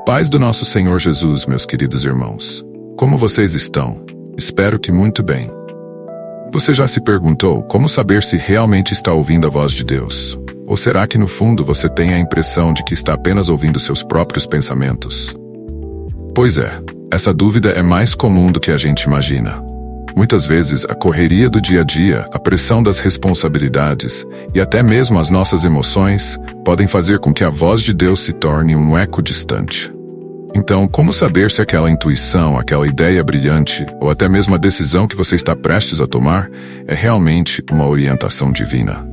Paz do nosso Senhor Jesus, meus queridos irmãos. Como vocês estão? Espero que muito bem. Você já se perguntou como saber se realmente está ouvindo a voz de Deus? Ou será que no fundo você tem a impressão de que está apenas ouvindo seus próprios pensamentos? Pois é, essa dúvida é mais comum do que a gente imagina. Muitas vezes a correria do dia a dia, a pressão das responsabilidades e até mesmo as nossas emoções podem fazer com que a voz de Deus se torne um eco distante. Então, como saber se aquela intuição, aquela ideia brilhante ou até mesmo a decisão que você está prestes a tomar é realmente uma orientação divina?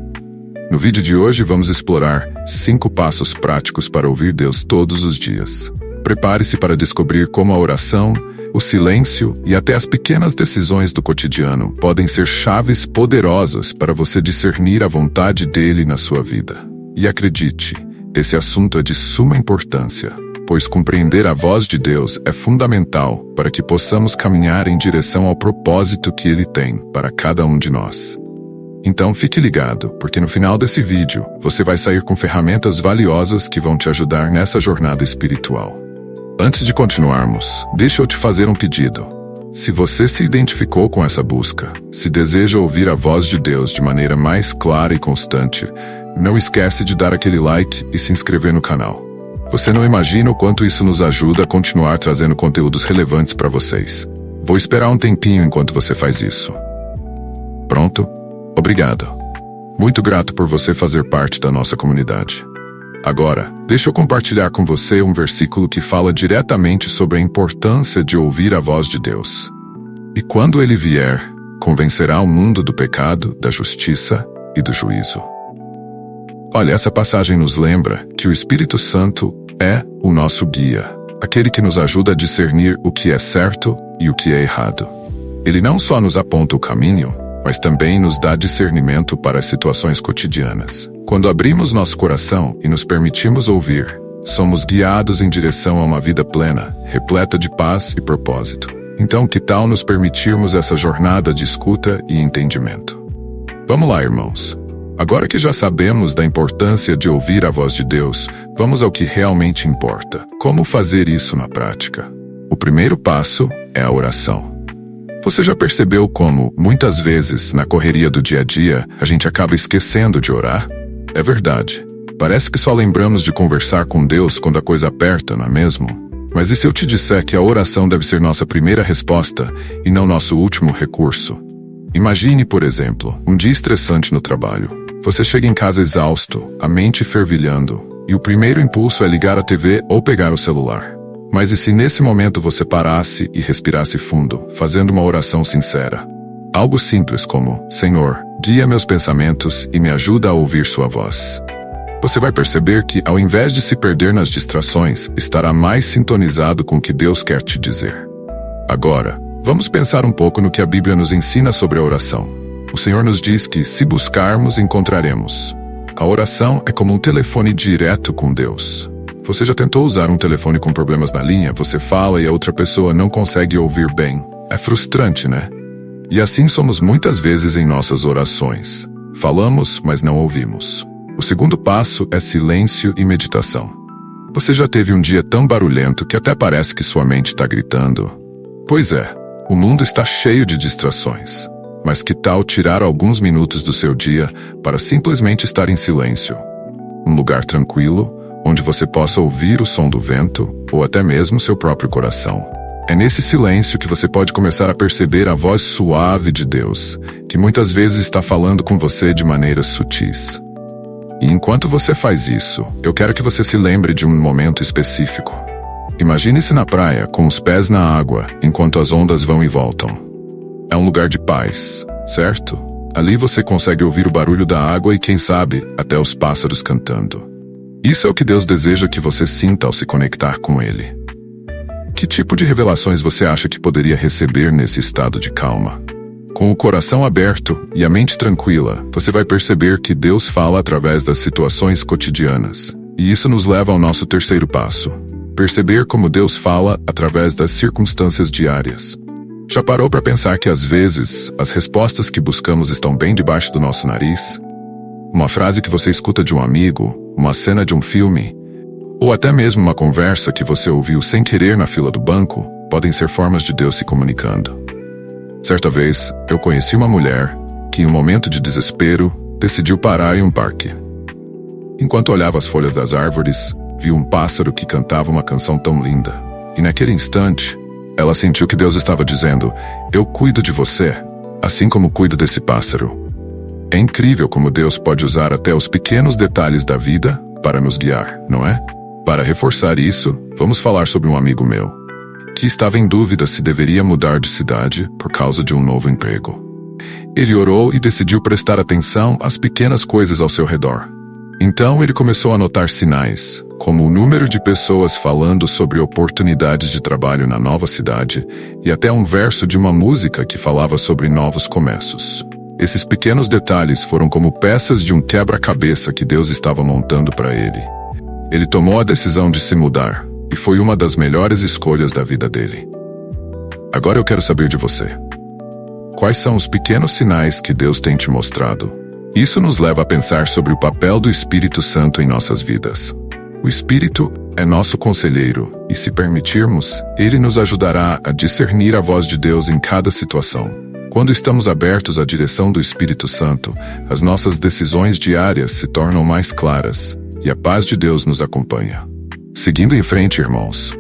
No vídeo de hoje vamos explorar 5 passos práticos para ouvir Deus todos os dias. Prepare-se para descobrir como a oração, o silêncio e até as pequenas decisões do cotidiano podem ser chaves poderosas para você discernir a vontade dele na sua vida. E acredite, esse assunto é de suma importância, pois compreender a voz de Deus é fundamental para que possamos caminhar em direção ao propósito que Ele tem para cada um de nós. Então fique ligado, porque no final desse vídeo você vai sair com ferramentas valiosas que vão te ajudar nessa jornada espiritual. Antes de continuarmos, deixa eu te fazer um pedido. Se você se identificou com essa busca, se deseja ouvir a voz de Deus de maneira mais clara e constante, não esquece de dar aquele like e se inscrever no canal. Você não imagina o quanto isso nos ajuda a continuar trazendo conteúdos relevantes para vocês. Vou esperar um tempinho enquanto você faz isso. Pronto? Obrigado. Muito grato por você fazer parte da nossa comunidade. Agora, deixa eu compartilhar com você um versículo que fala diretamente sobre a importância de ouvir a voz de Deus. E quando ele vier, convencerá o mundo do pecado, da justiça e do juízo. Olha, essa passagem nos lembra que o Espírito Santo é o nosso guia, aquele que nos ajuda a discernir o que é certo e o que é errado. Ele não só nos aponta o caminho, mas também nos dá discernimento para as situações cotidianas. Quando abrimos nosso coração e nos permitimos ouvir, somos guiados em direção a uma vida plena, repleta de paz e propósito. Então, que tal nos permitirmos essa jornada de escuta e entendimento? Vamos lá, irmãos. Agora que já sabemos da importância de ouvir a voz de Deus, vamos ao que realmente importa. Como fazer isso na prática? O primeiro passo é a oração. Você já percebeu como, muitas vezes, na correria do dia a dia, a gente acaba esquecendo de orar? É verdade. Parece que só lembramos de conversar com Deus quando a coisa aperta, não é mesmo? Mas e se eu te disser que a oração deve ser nossa primeira resposta e não nosso último recurso? Imagine, por exemplo, um dia estressante no trabalho. Você chega em casa exausto, a mente fervilhando, e o primeiro impulso é ligar a TV ou pegar o celular. Mas e se nesse momento você parasse e respirasse fundo, fazendo uma oração sincera? Algo simples como, Senhor, guia meus pensamentos e me ajuda a ouvir sua voz. Você vai perceber que, ao invés de se perder nas distrações, estará mais sintonizado com o que Deus quer te dizer. Agora, vamos pensar um pouco no que a Bíblia nos ensina sobre a oração. O Senhor nos diz que, se buscarmos, encontraremos. A oração é como um telefone direto com Deus. Você já tentou usar um telefone com problemas na linha? Você fala e a outra pessoa não consegue ouvir bem. É frustrante, né? E assim somos muitas vezes em nossas orações. Falamos, mas não ouvimos. O segundo passo é silêncio e meditação. Você já teve um dia tão barulhento que até parece que sua mente está gritando? Pois é, o mundo está cheio de distrações. Mas que tal tirar alguns minutos do seu dia para simplesmente estar em silêncio? Um lugar tranquilo, onde você possa ouvir o som do vento ou até mesmo seu próprio coração. É nesse silêncio que você pode começar a perceber a voz suave de Deus, que muitas vezes está falando com você de maneiras sutis. E enquanto você faz isso, eu quero que você se lembre de um momento específico. Imagine-se na praia, com os pés na água, enquanto as ondas vão e voltam. É um lugar de paz, certo? Ali você consegue ouvir o barulho da água e, quem sabe, até os pássaros cantando. Isso é o que Deus deseja que você sinta ao se conectar com Ele. Que tipo de revelações você acha que poderia receber nesse estado de calma? Com o coração aberto e a mente tranquila, você vai perceber que Deus fala através das situações cotidianas. E isso nos leva ao nosso terceiro passo: perceber como Deus fala através das circunstâncias diárias. Já parou para pensar que às vezes as respostas que buscamos estão bem debaixo do nosso nariz? Uma frase que você escuta de um amigo, uma cena de um filme, ou até mesmo uma conversa que você ouviu sem querer na fila do banco, podem ser formas de Deus se comunicando. Certa vez, eu conheci uma mulher que, em um momento de desespero, decidiu parar em um parque. Enquanto olhava as folhas das árvores, viu um pássaro que cantava uma canção tão linda. E naquele instante, ela sentiu que Deus estava dizendo: eu cuido de você, assim como cuido desse pássaro. É incrível como Deus pode usar até os pequenos detalhes da vida para nos guiar, não é? Para reforçar isso, vamos falar sobre um amigo meu, que estava em dúvida se deveria mudar de cidade por causa de um novo emprego. Ele orou e decidiu prestar atenção às pequenas coisas ao seu redor. Então ele começou a notar sinais, como o número de pessoas falando sobre oportunidades de trabalho na nova cidade e até um verso de uma música que falava sobre novos começos. Esses pequenos detalhes foram como peças de um quebra-cabeça que Deus estava montando para ele. Ele tomou a decisão de se mudar, e foi uma das melhores escolhas da vida dele. Agora eu quero saber de você. Quais são os pequenos sinais que Deus tem te mostrado? Isso nos leva a pensar sobre o papel do Espírito Santo em nossas vidas. O Espírito é nosso conselheiro, e se permitirmos, ele nos ajudará a discernir a voz de Deus em cada situação. Quando estamos abertos à direção do Espírito Santo, as nossas decisões diárias se tornam mais claras, e a paz de Deus nos acompanha. Seguindo em frente, irmãos.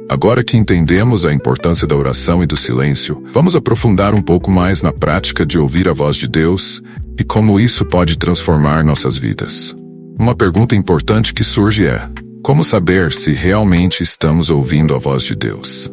Agora que entendemos a importância da oração e do silêncio, vamos aprofundar um pouco mais na prática de ouvir a voz de Deus e como isso pode transformar nossas vidas. Uma pergunta importante que surge é: como saber se realmente estamos ouvindo a voz de Deus?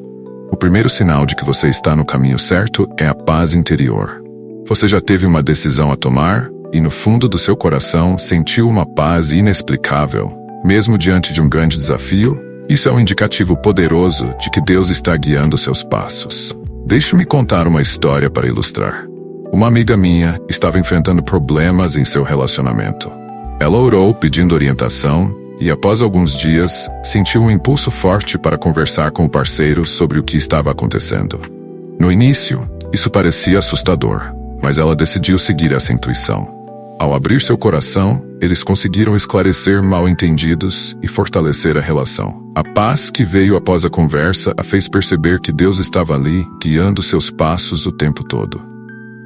O primeiro sinal de que você está no caminho certo é a paz interior. Você já teve uma decisão a tomar e no fundo do seu coração sentiu uma paz inexplicável, mesmo diante de um grande desafio? Isso é um indicativo poderoso de que Deus está guiando seus passos. Deixe-me contar uma história para ilustrar. Uma amiga minha estava enfrentando problemas em seu relacionamento. Ela orou pedindo orientação e, após alguns dias, sentiu um impulso forte para conversar com o parceiro sobre o que estava acontecendo. No início, isso parecia assustador, mas ela decidiu seguir essa intuição. Ao abrir seu coração, eles conseguiram esclarecer mal-entendidos e fortalecer a relação. A paz que veio após a conversa a fez perceber que Deus estava ali, guiando seus passos o tempo todo.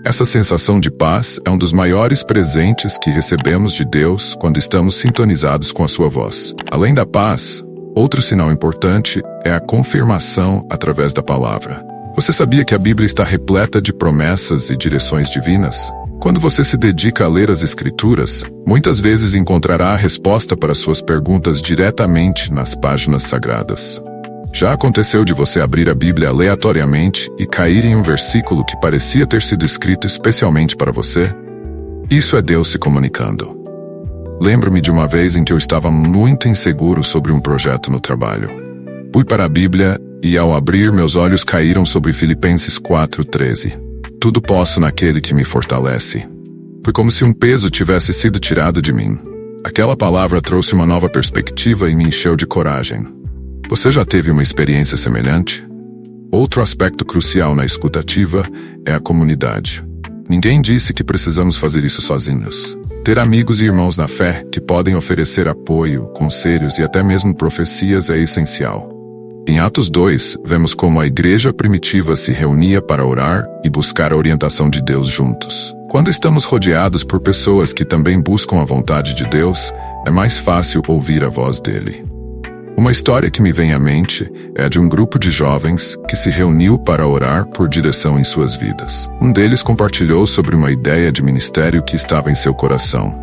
Essa sensação de paz é um dos maiores presentes que recebemos de Deus quando estamos sintonizados com a sua voz. Além da paz, outro sinal importante é a confirmação através da palavra. Você sabia que a Bíblia está repleta de promessas e direções divinas? Quando você se dedica a ler as Escrituras, muitas vezes encontrará a resposta para suas perguntas diretamente nas páginas sagradas. Já aconteceu de você abrir a Bíblia aleatoriamente e cair em um versículo que parecia ter sido escrito especialmente para você? Isso é Deus se comunicando. Lembro-me de uma vez em que eu estava muito inseguro sobre um projeto no trabalho. Fui para a Bíblia e, ao abrir, meus olhos caíram sobre Filipenses 4:13. Tudo posso naquele que me fortalece. Foi como se um peso tivesse sido tirado de mim. Aquela palavra trouxe uma nova perspectiva e me encheu de coragem. Você já teve uma experiência semelhante? Outro aspecto crucial na escuta ativa é a comunidade. Ninguém disse que precisamos fazer isso sozinhos. Ter amigos e irmãos na fé que podem oferecer apoio, conselhos e até mesmo profecias é essencial. Em Atos 2, vemos como a igreja primitiva se reunia para orar e buscar a orientação de Deus juntos. Quando estamos rodeados por pessoas que também buscam a vontade de Deus, é mais fácil ouvir a voz dele. Uma história que me vem à mente é a de um grupo de jovens que se reuniu para orar por direção em suas vidas. Um deles compartilhou sobre uma ideia de ministério que estava em seu coração,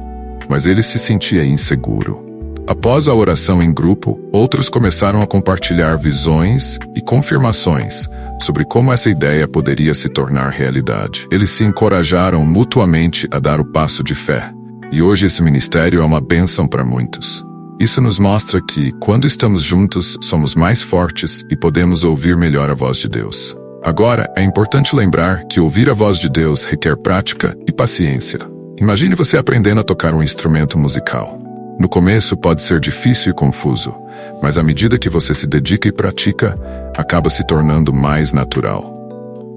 mas ele se sentia inseguro. Após a oração em grupo, outros começaram a compartilhar visões e confirmações sobre como essa ideia poderia se tornar realidade. Eles se encorajaram mutuamente a dar o passo de fé, e hoje esse ministério é uma bênção para muitos. Isso nos mostra que, quando estamos juntos, somos mais fortes e podemos ouvir melhor a voz de Deus. Agora, é importante lembrar que ouvir a voz de Deus requer prática e paciência. Imagine você aprendendo a tocar um instrumento musical. No começo pode ser difícil e confuso, mas à medida que você se dedica e pratica, acaba se tornando mais natural.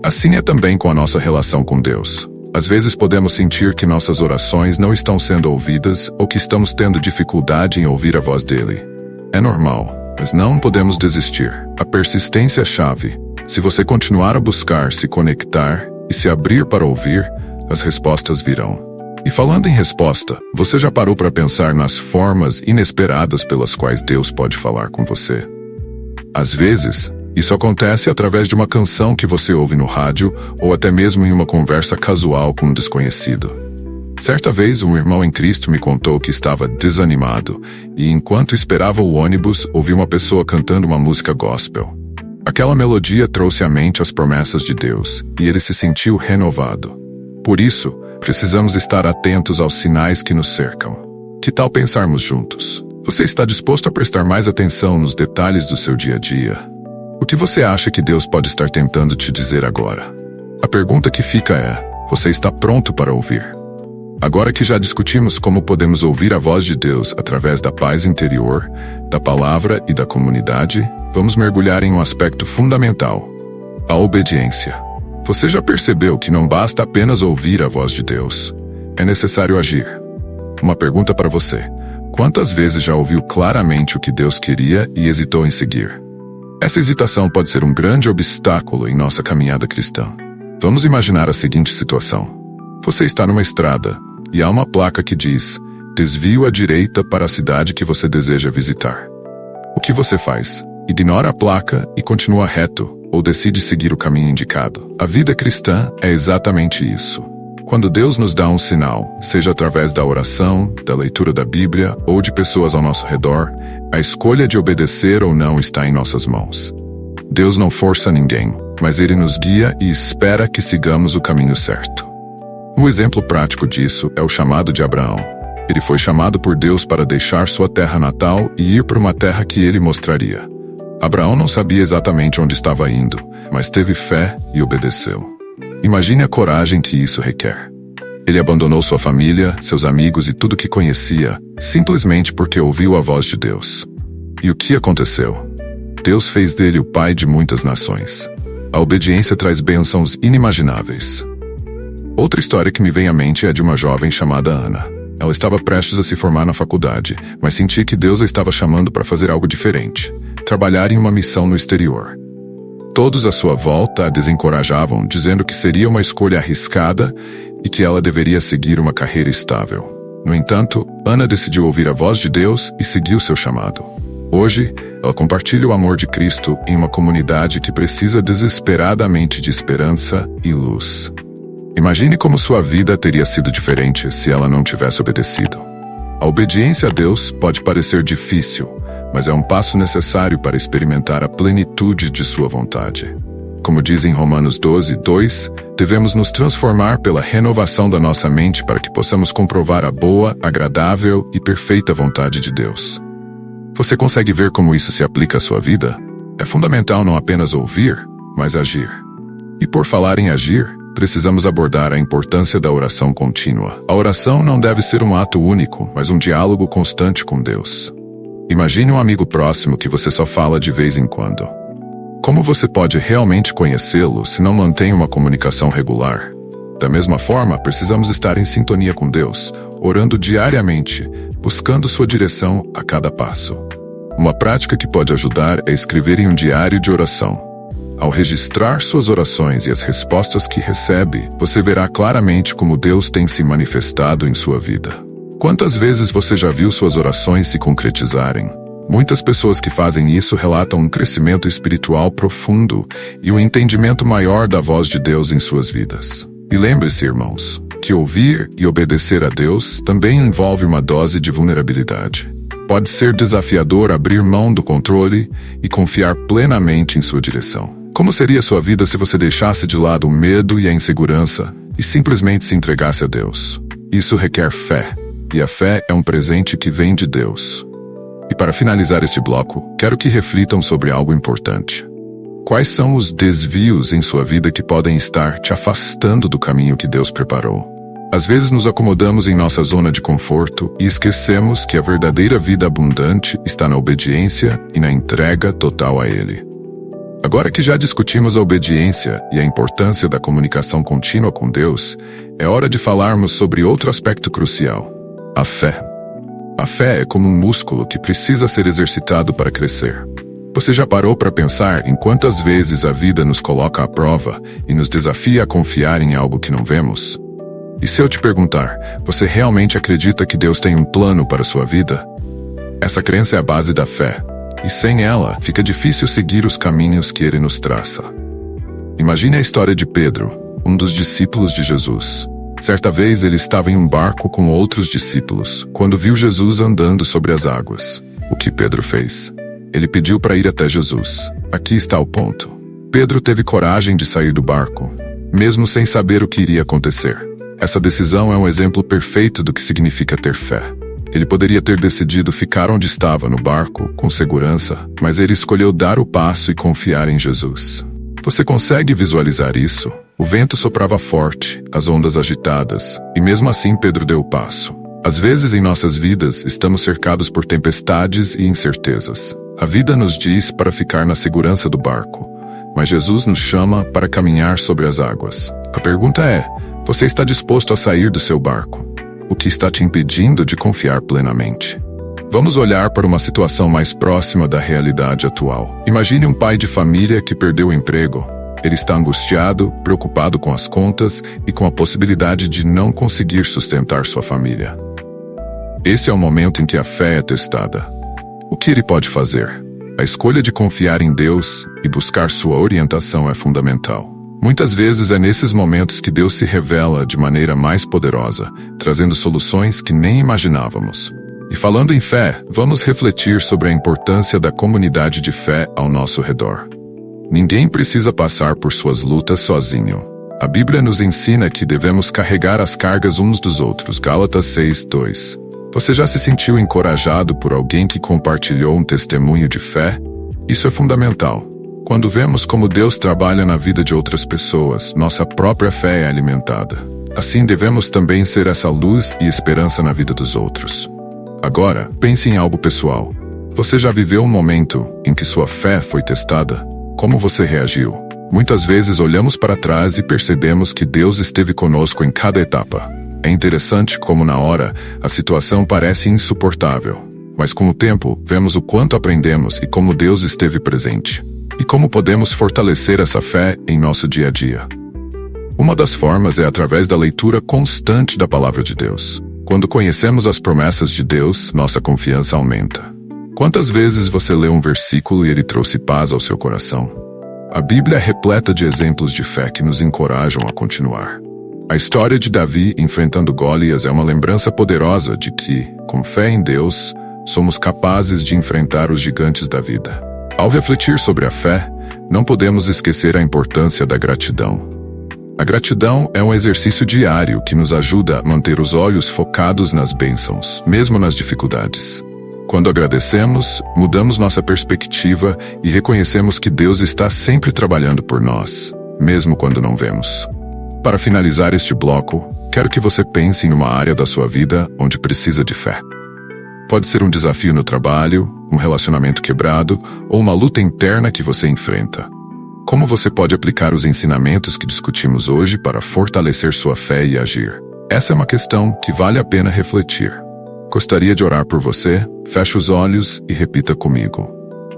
Assim é também com a nossa relação com Deus. Às vezes podemos sentir que nossas orações não estão sendo ouvidas ou que estamos tendo dificuldade em ouvir a voz dele. É normal, mas não podemos desistir. A persistência é a chave. Se você continuar a buscar, se conectar e se abrir para ouvir, as respostas virão. E falando em resposta, você já parou para pensar nas formas inesperadas pelas quais Deus pode falar com você? Às vezes, isso acontece através de uma canção que você ouve no rádio ou até mesmo em uma conversa casual com um desconhecido. Certa vez, um irmão em Cristo me contou que estava desanimado e, enquanto esperava o ônibus, ouviu uma pessoa cantando uma música gospel. Aquela melodia trouxe à mente as promessas de Deus e ele se sentiu renovado. Por isso, precisamos estar atentos aos sinais que nos cercam. Que tal pensarmos juntos? Você está disposto a prestar mais atenção nos detalhes do seu dia a dia? O que você acha que Deus pode estar tentando te dizer agora? A pergunta que fica é: você está pronto para ouvir? Agora que já discutimos como podemos ouvir a voz de Deus através da paz interior, da palavra e da comunidade, vamos mergulhar em um aspecto fundamental: a obediência. Você já percebeu que não basta apenas ouvir a voz de Deus? É necessário agir. Uma pergunta para você: quantas vezes já ouviu claramente o que Deus queria e hesitou em seguir? Essa hesitação pode ser um grande obstáculo em nossa caminhada cristã. Vamos imaginar a seguinte situação. Você está numa estrada e há uma placa que diz: desvio à direita para a cidade que você deseja visitar. O que você faz? Ignora a placa e continua reto, ou decide seguir o caminho indicado? A vida cristã é exatamente isso. Quando Deus nos dá um sinal, seja através da oração, da leitura da Bíblia ou de pessoas ao nosso redor, a escolha de obedecer ou não está em nossas mãos. Deus não força ninguém, mas Ele nos guia e espera que sigamos o caminho certo. Um exemplo prático disso é o chamado de Abraão. Ele foi chamado por Deus para deixar sua terra natal e ir para uma terra que ele mostraria. Abraão não sabia exatamente onde estava indo, mas teve fé e obedeceu. Imagine a coragem que isso requer. Ele abandonou sua família, seus amigos e tudo que conhecia, simplesmente porque ouviu a voz de Deus. E o que aconteceu? Deus fez dele o pai de muitas nações. A obediência traz bênçãos inimagináveis. Outra história que me vem à mente é a de uma jovem chamada Ana. Ela estava prestes a se formar na faculdade, mas sentia que Deus a estava chamando para fazer algo diferente: trabalhar em uma missão no exterior. Todos à sua volta a desencorajavam, dizendo que seria uma escolha arriscada e que ela deveria seguir uma carreira estável. No entanto, Ana decidiu ouvir a voz de Deus e seguiu seu chamado. Hoje, ela compartilha o amor de Cristo em uma comunidade que precisa desesperadamente de esperança e luz. Imagine como sua vida teria sido diferente se ela não tivesse obedecido. A obediência a Deus pode parecer difícil, mas é um passo necessário para experimentar a plenitude de sua vontade. Como diz em Romanos 12:2, devemos nos transformar pela renovação da nossa mente para que possamos comprovar a boa, agradável e perfeita vontade de Deus. Você consegue ver como isso se aplica à sua vida? É fundamental não apenas ouvir, mas agir. E por falar em agir, precisamos abordar a importância da oração contínua. A oração não deve ser um ato único, mas um diálogo constante com Deus. Imagine um amigo próximo que você só fala de vez em quando. Como você pode realmente conhecê-lo se não mantém uma comunicação regular? Da mesma forma, precisamos estar em sintonia com Deus, orando diariamente, buscando sua direção a cada passo. Uma prática que pode ajudar é escrever em um diário de oração. Ao registrar suas orações e as respostas que recebe, você verá claramente como Deus tem se manifestado em sua vida. Quantas vezes você já viu suas orações se concretizarem? Muitas pessoas que fazem isso relatam um crescimento espiritual profundo e um entendimento maior da voz de Deus em suas vidas. E lembre-se, irmãos, que ouvir e obedecer a Deus também envolve uma dose de vulnerabilidade. Pode ser desafiador abrir mão do controle e confiar plenamente em sua direção. Como seria sua vida se você deixasse de lado o medo e a insegurança e simplesmente se entregasse a Deus? Isso requer fé, e a fé é um presente que vem de Deus. E para finalizar este bloco, quero que reflitam sobre algo importante. Quais são os desvios em sua vida que podem estar te afastando do caminho que Deus preparou? Às vezes nos acomodamos em nossa zona de conforto e esquecemos que a verdadeira vida abundante está na obediência e na entrega total a Ele. Agora que já discutimos a obediência e a importância da comunicação contínua com Deus, é hora de falarmos sobre outro aspecto crucial: a fé. A fé é como um músculo que precisa ser exercitado para crescer. Você já parou para pensar em quantas vezes a vida nos coloca à prova e nos desafia a confiar em algo que não vemos? E se eu te perguntar, você realmente acredita que Deus tem um plano para a sua vida? Essa crença é a base da fé, e sem ela, fica difícil seguir os caminhos que Ele nos traça. Imagine a história de Pedro, um dos discípulos de Jesus. Certa vez ele estava em um barco com outros discípulos, quando viu Jesus andando sobre as águas. O que Pedro fez? Ele pediu para ir até Jesus. Aqui está o ponto. Pedro teve coragem de sair do barco, mesmo sem saber o que iria acontecer. Essa decisão é um exemplo perfeito do que significa ter fé. Ele poderia ter decidido ficar onde estava no barco, com segurança, mas ele escolheu dar o passo e confiar em Jesus. Você consegue visualizar isso? O vento soprava forte, as ondas agitadas, e mesmo assim Pedro deu o passo. Às vezes em nossas vidas estamos cercados por tempestades e incertezas. A vida nos diz para ficar na segurança do barco, mas Jesus nos chama para caminhar sobre as águas. A pergunta é, você está disposto a sair do seu barco? O que está te impedindo de confiar plenamente? Vamos olhar para uma situação mais próxima da realidade atual. Imagine um pai de família que perdeu o emprego. Ele está angustiado, preocupado com as contas e com a possibilidade de não conseguir sustentar sua família. Esse é o momento em que a fé é testada. O que ele pode fazer? A escolha de confiar em Deus e buscar sua orientação é fundamental. Muitas vezes é nesses momentos que Deus se revela de maneira mais poderosa, trazendo soluções que nem imaginávamos. E falando em fé, vamos refletir sobre a importância da comunidade de fé ao nosso redor. Ninguém precisa passar por suas lutas sozinho. A Bíblia nos ensina que devemos carregar as cargas uns dos outros. Gálatas 6:2. Você já se sentiu encorajado por alguém que compartilhou um testemunho de fé? Isso é fundamental. Quando vemos como Deus trabalha na vida de outras pessoas, nossa própria fé é alimentada. Assim devemos também ser essa luz e esperança na vida dos outros. Agora, pense em algo pessoal. Você já viveu um momento em que sua fé foi testada? Como você reagiu? Muitas vezes olhamos para trás e percebemos que Deus esteve conosco em cada etapa. É interessante como na hora, a situação parece insuportável. Mas com o tempo, vemos o quanto aprendemos e como Deus esteve presente. E como podemos fortalecer essa fé em nosso dia a dia? Uma das formas é através da leitura constante da Palavra de Deus. Quando conhecemos as promessas de Deus, nossa confiança aumenta. Quantas vezes você leu um versículo e ele trouxe paz ao seu coração? A Bíblia é repleta de exemplos de fé que nos encorajam a continuar. A história de Davi enfrentando Golias é uma lembrança poderosa de que, com fé em Deus, somos capazes de enfrentar os gigantes da vida. Ao refletir sobre a fé, não podemos esquecer a importância da gratidão. A gratidão é um exercício diário que nos ajuda a manter os olhos focados nas bênçãos, mesmo nas dificuldades. Quando agradecemos, mudamos nossa perspectiva e reconhecemos que Deus está sempre trabalhando por nós, mesmo quando não vemos. Para finalizar este bloco, quero que você pense em uma área da sua vida onde precisa de fé. Pode ser um desafio no trabalho, um relacionamento quebrado ou uma luta interna que você enfrenta. Como você pode aplicar os ensinamentos que discutimos hoje para fortalecer sua fé e agir? Essa é uma questão que vale a pena refletir. Gostaria de orar por você? Feche os olhos e repita comigo.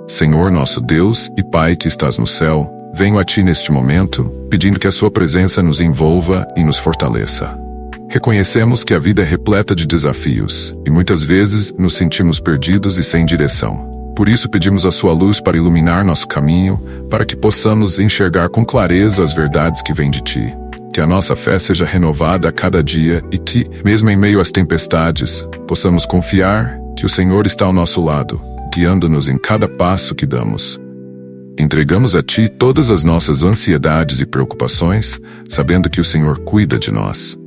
Senhor nosso Deus e Pai que estás no céu, venho a Ti neste momento, pedindo que a Sua presença nos envolva e nos fortaleça. Reconhecemos que a vida é repleta de desafios, e muitas vezes nos sentimos perdidos e sem direção. Por isso pedimos a Sua luz para iluminar nosso caminho, para que possamos enxergar com clareza as verdades que vêm de Ti. Que a nossa fé seja renovada a cada dia e que, mesmo em meio às tempestades, possamos confiar que o Senhor está ao nosso lado, guiando-nos em cada passo que damos. Entregamos a Ti todas as nossas ansiedades e preocupações, sabendo que o Senhor cuida de nós.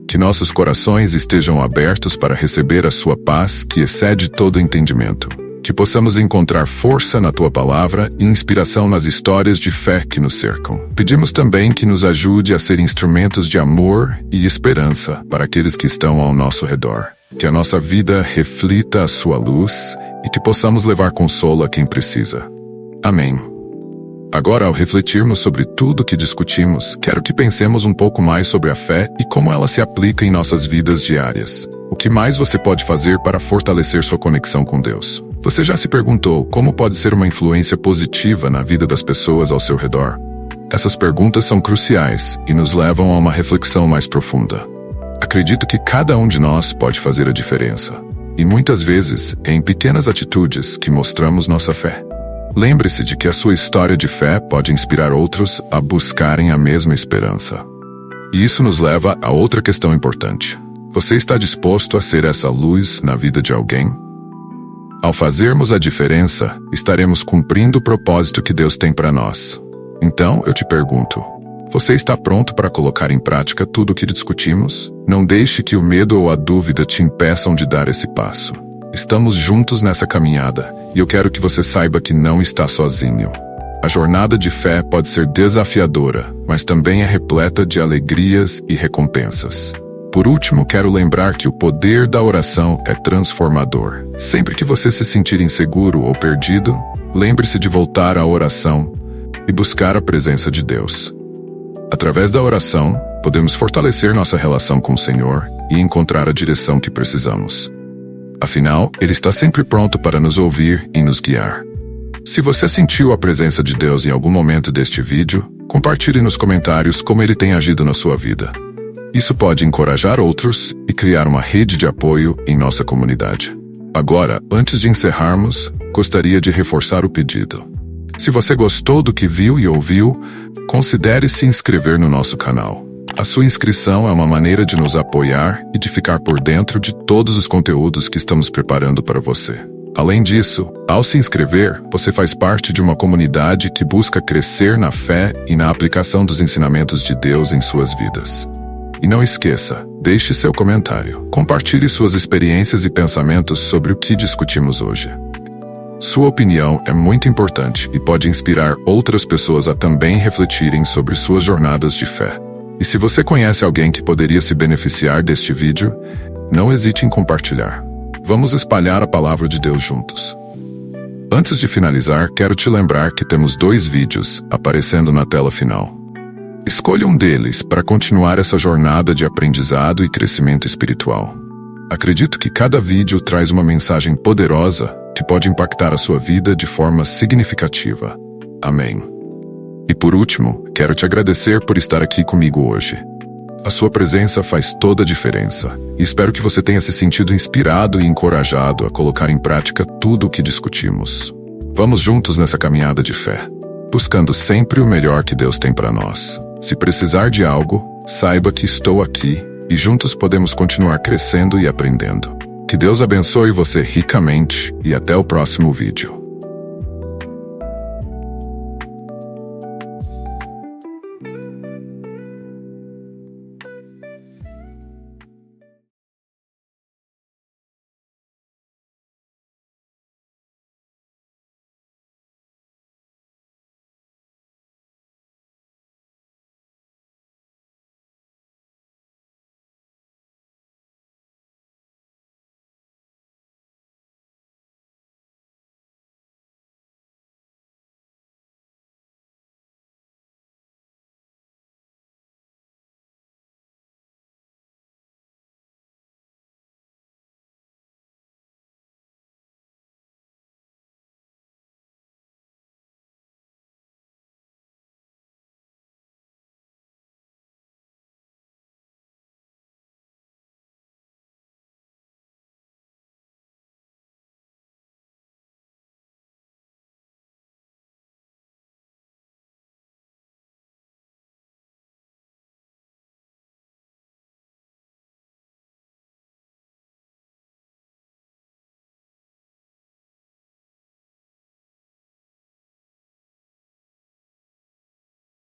Que nossos corações estejam abertos para receber a Sua paz que excede todo entendimento. Que possamos encontrar força na Tua palavra e inspiração nas histórias de fé que nos cercam. Pedimos também que nos ajude a ser instrumentos de amor e esperança para aqueles que estão ao nosso redor. Que a nossa vida reflita a Sua luz e que possamos levar consolo a quem precisa. Amém. Agora, ao refletirmos sobre tudo que discutimos, quero que pensemos um pouco mais sobre a fé e como ela se aplica em nossas vidas diárias. O que mais você pode fazer para fortalecer sua conexão com Deus? Você já se perguntou como pode ser uma influência positiva na vida das pessoas ao seu redor? Essas perguntas são cruciais e nos levam a uma reflexão mais profunda. Acredito que cada um de nós pode fazer a diferença. E muitas vezes é em pequenas atitudes que mostramos nossa fé. Lembre-se de que a sua história de fé pode inspirar outros a buscarem a mesma esperança. E isso nos leva a outra questão importante. Você está disposto a ser essa luz na vida de alguém? Ao fazermos a diferença, estaremos cumprindo o propósito que Deus tem para nós. Então, eu te pergunto, você está pronto para colocar em prática tudo o que discutimos? Não deixe que o medo ou a dúvida te impeçam de dar esse passo. Estamos juntos nessa caminhada, e eu quero que você saiba que não está sozinho. A jornada de fé pode ser desafiadora, mas também é repleta de alegrias e recompensas. Por último, quero lembrar que o poder da oração é transformador. Sempre que você se sentir inseguro ou perdido, lembre-se de voltar à oração e buscar a presença de Deus. Através da oração, podemos fortalecer nossa relação com o Senhor e encontrar a direção que precisamos. Afinal, Ele está sempre pronto para nos ouvir e nos guiar. Se você sentiu a presença de Deus em algum momento deste vídeo, compartilhe nos comentários como Ele tem agido na sua vida. Isso pode encorajar outros e criar uma rede de apoio em nossa comunidade. Agora, antes de encerrarmos, gostaria de reforçar o pedido. Se você gostou do que viu e ouviu, considere se inscrever no nosso canal. A sua inscrição é uma maneira de nos apoiar e de ficar por dentro de todos os conteúdos que estamos preparando para você. Além disso, ao se inscrever, você faz parte de uma comunidade que busca crescer na fé e na aplicação dos ensinamentos de Deus em suas vidas. E não esqueça, deixe seu comentário. Compartilhe suas experiências e pensamentos sobre o que discutimos hoje. Sua opinião é muito importante e pode inspirar outras pessoas a também refletirem sobre suas jornadas de fé. E se você conhece alguém que poderia se beneficiar deste vídeo, não hesite em compartilhar. Vamos espalhar a palavra de Deus juntos. Antes de finalizar, quero te lembrar que temos 2 vídeos aparecendo na tela final. Escolha um deles para continuar essa jornada de aprendizado e crescimento espiritual. Acredito que cada vídeo traz uma mensagem poderosa que pode impactar a sua vida de forma significativa. Amém. E por último, quero te agradecer por estar aqui comigo hoje. A sua presença faz toda a diferença, e espero que você tenha se sentido inspirado e encorajado a colocar em prática tudo o que discutimos. Vamos juntos nessa caminhada de fé, buscando sempre o melhor que Deus tem para nós. Se precisar de algo, saiba que estou aqui e juntos podemos continuar crescendo e aprendendo. Que Deus abençoe você ricamente e até o próximo vídeo.